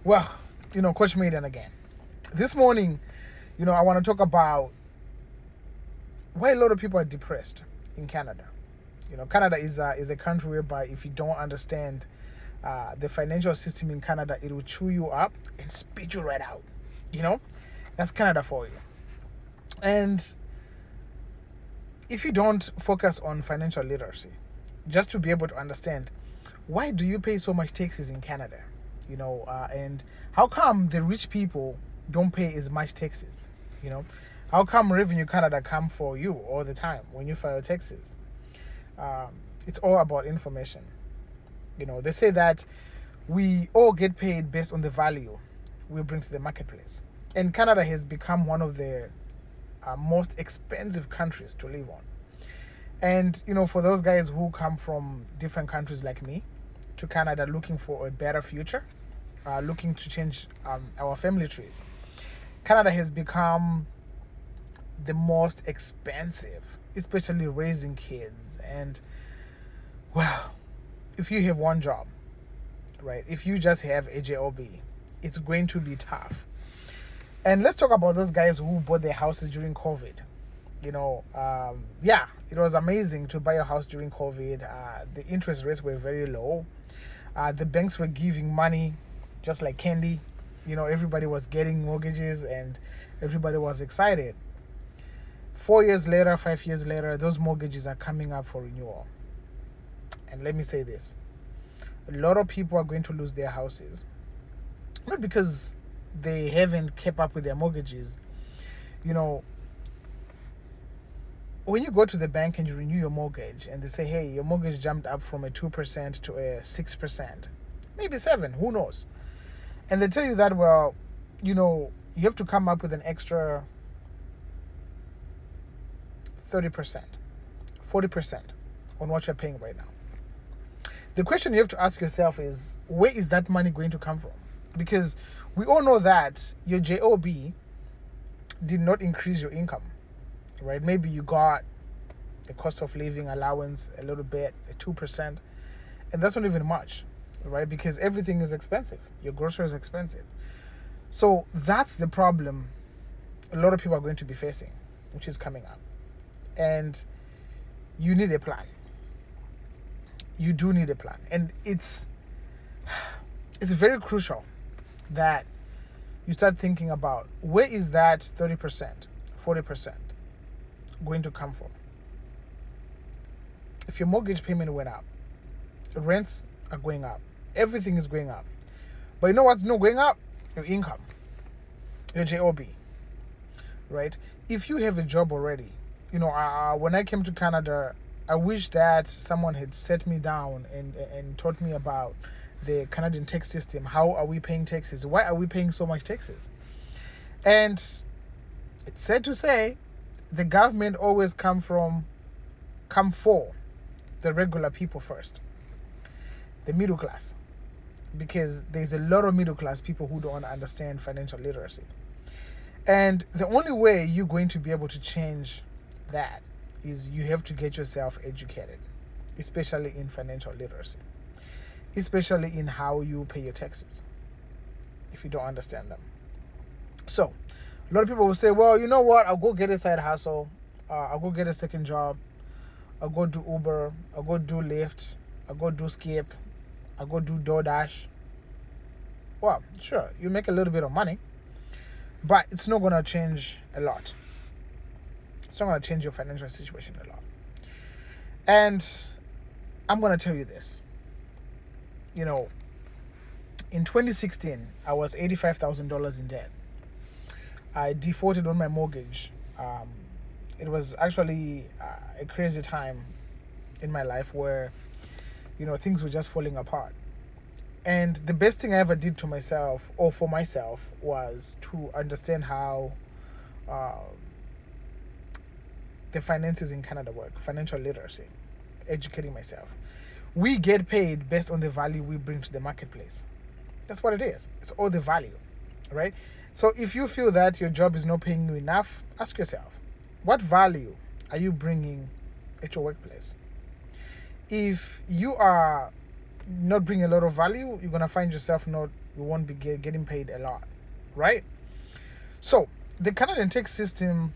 Well, Coach Maiden again. This morning, I want to talk about why a lot of people are depressed in Canada. Canada is a country whereby if you don't understand the financial system in Canada, it will chew you up and spit you right out. That's Canada for you. And if you don't focus on financial literacy, just to be able to understand why do you pay so much taxes in Canada, and how come the rich people don't pay as much taxes, how come Revenue Canada come for you all the time when you file taxes? It's all about information. They say that we all get paid based on the value we bring to the marketplace, and Canada has become one of the most expensive countries to live on. And for those guys who come from different countries like me to Canada looking for a better future, looking to change our family trees, Canada has become the most expensive, especially raising kids. And well, if you have one job, right, if you just have a job, it's going to be tough. And let's talk about those guys who bought their houses during COVID. It was amazing to buy a house during COVID. The interest rates were very low. The banks were giving money just like candy. Everybody was getting mortgages and everybody was excited. 4 years later, 5 years later, those mortgages are coming up for renewal. And let me say this. A lot of people are going to lose their houses. Not because they haven't kept up with their mortgages. When you go to the bank and you renew your mortgage and they say, hey, your mortgage jumped up from a 2% to a 6%, maybe 7%, who knows? And they tell you that, well, you have to come up with an extra 30%, 40% on what you're paying right now. The question you have to ask yourself is, where is that money going to come from? Because we all know that your job did not increase your income, right? Maybe you got the cost of living allowance a little bit, 2%, and that's not even much, right? Because everything is expensive. Your grocery is expensive. So that's the problem a lot of people are going to be facing, which is coming up. And you need a plan. You do need a plan. And it's very crucial that you start thinking about where is that 30%, 40% going to come from. If your mortgage payment went up, rents are going up, everything is going up. But you know what's not going up? Your income, your job, right? If you have a job already, when I came to Canada, I wish that someone had set me down and taught me about the Canadian tax system. How are we paying taxes? Why are we paying so much taxes? And it's sad to say, the government always come for the regular people first, the middle class, because there's a lot of middle class people who don't understand financial literacy. And the only way you're going to be able to change that is you have to get yourself educated, especially in financial literacy, especially in how you pay your taxes, if you don't understand them. So a lot of people will say, well, you know what, I'll go get a side hustle, I'll go get a second job, I'll go do Uber, I'll go do Lyft, I'll go do Skip, I'll go do DoorDash. Well, sure, you make a little bit of money, but it's not going to change a lot. It's not going to change your financial situation a lot. And I'm going to tell you this. In 2016, I was $85,000 in debt. I defaulted on my mortgage. It was actually a crazy time in my life where, things were just falling apart. And the best thing I ever did to myself or for myself was to understand how the finances in Canada work, financial literacy, educating myself. We get paid based on the value we bring to the marketplace. That's what it is. It's all the value, right? So if you feel that your job is not paying you enough, ask yourself, what value are you bringing at your workplace? If you are not bringing a lot of value, you're going to find yourself not you won't be getting paid a lot, right? So the Canadian tax system,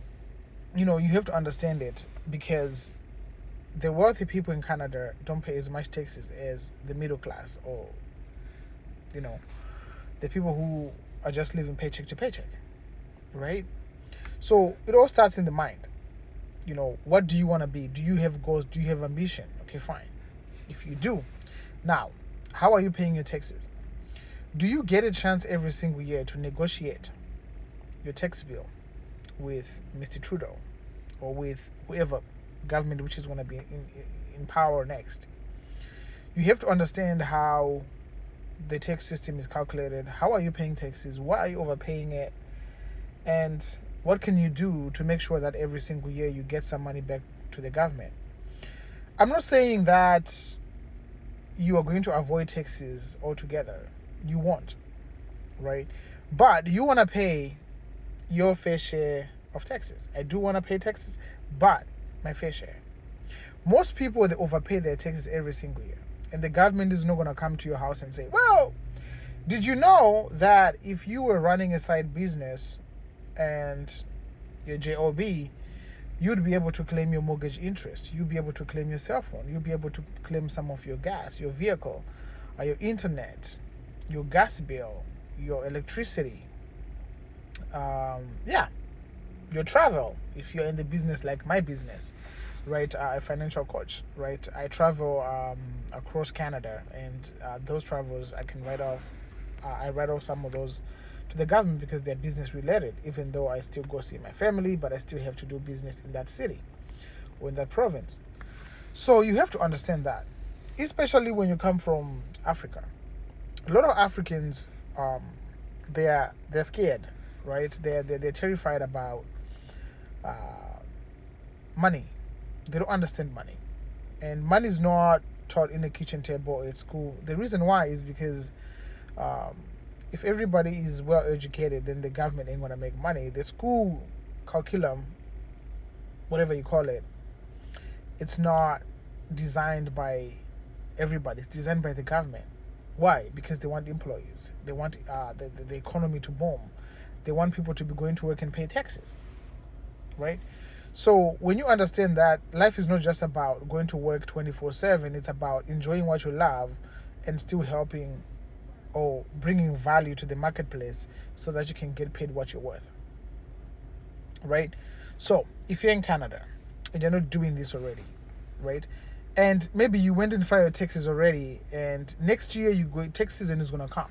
you have to understand it, because the wealthy people in Canada don't pay as much taxes as the middle class, or the people who are just living paycheck to paycheck, right? So it all starts in the mind. What do you want to be? Do you have goals? Do you have ambition? Okay, fine. If you do, now, how are you paying your taxes? Do you get a chance every single year to negotiate your tax bill with Mr. Trudeau or with whoever government which is going to be in power next? You have to understand how the tax system is calculated. How are you paying taxes? Why are you overpaying it? And what can you do to make sure that every single year you get some money back to the government? I'm not saying that you are going to avoid taxes altogether. You won't, right? But you want to pay your fair share of taxes. I do want to pay taxes, but my fair share. Most people, they overpay their taxes every single year. And the government is not going to come to your house and say, well, did you know that if you were running a side business and your JOB, you'd be able to claim your mortgage interest, you'd be able to claim your cell phone, you'd be able to claim some of your gas, your vehicle, your internet, your gas bill, your electricity, your travel, if you're in the business like my business, right? A financial coach, right? I travel across Canada, and those travels I can write off. I write off some of those to the government because they're business related, even though I still go see my family, but I still have to do business in that city or in that province. So you have to understand that, especially when you come from Africa. A lot of Africans, they're scared, right? They're terrified about money. They don't understand money, and money is not taught in the kitchen table or at school. The reason why is because if everybody is well educated, then the government ain't gonna make money. The school curriculum, whatever you call it, it's not designed by everybody. It's designed by the government. Why? Because they want employees. They want the economy to boom. They want people to be going to work and pay taxes, right? So when you understand that life is not just about going to work 24/7, it's about enjoying what you love and still helping or bringing value to the marketplace so that you can get paid what you're worth, right? So if you're in Canada and you're not doing this already, right? And maybe you went and filed your taxes already, and next year tax season is going to come.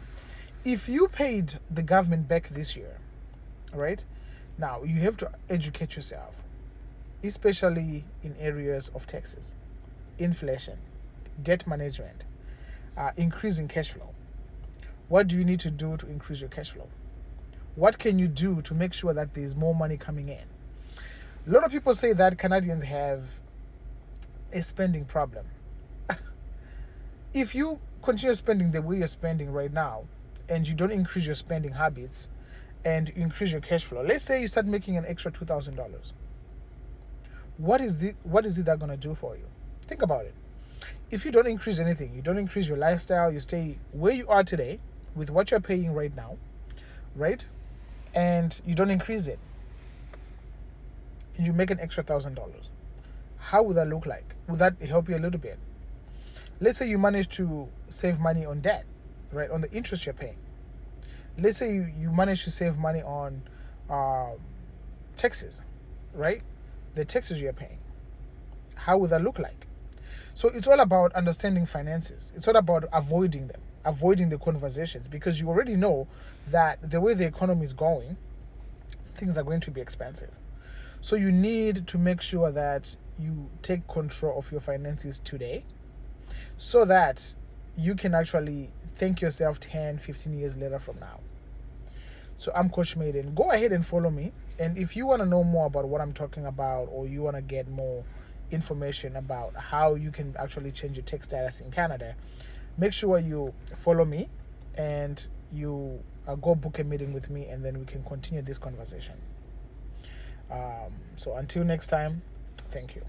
If you paid the government back this year, right? Now you have to educate yourself, especially in areas of taxes, inflation, debt management, increasing cash flow. What do you need to do to increase your cash flow? What can you do to make sure that there's more money coming in? A lot of people say that Canadians have a spending problem. If you continue spending the way you're spending right now, and you don't increase your spending habits and increase your cash flow, let's say you start making an extra $2,000. What is it that going to do for you? Think about it. If you don't increase anything, you don't increase your lifestyle, you stay where you are today with what you're paying right now, right? And you don't increase it, and you make an extra $1,000. How would that look like? Would that help you a little bit? Let's say you manage to save money on debt, right? On the interest you're paying. Let's say you manage to save money on taxes, right? The taxes you're paying. How would that look like? So it's all about understanding finances. It's all about avoiding them, avoiding the conversations, because you already know that the way the economy is going, things are going to be expensive. So you need to make sure that you take control of your finances today so that you can actually thank yourself 10, 15 years later from now. So I'm Coach Maiden. Go ahead and follow me. And if you want to know more about what I'm talking about, or you want to get more information about how you can actually change your tax status in Canada, make sure you follow me and you go book a meeting with me, and then we can continue this conversation. So until next time, thank you.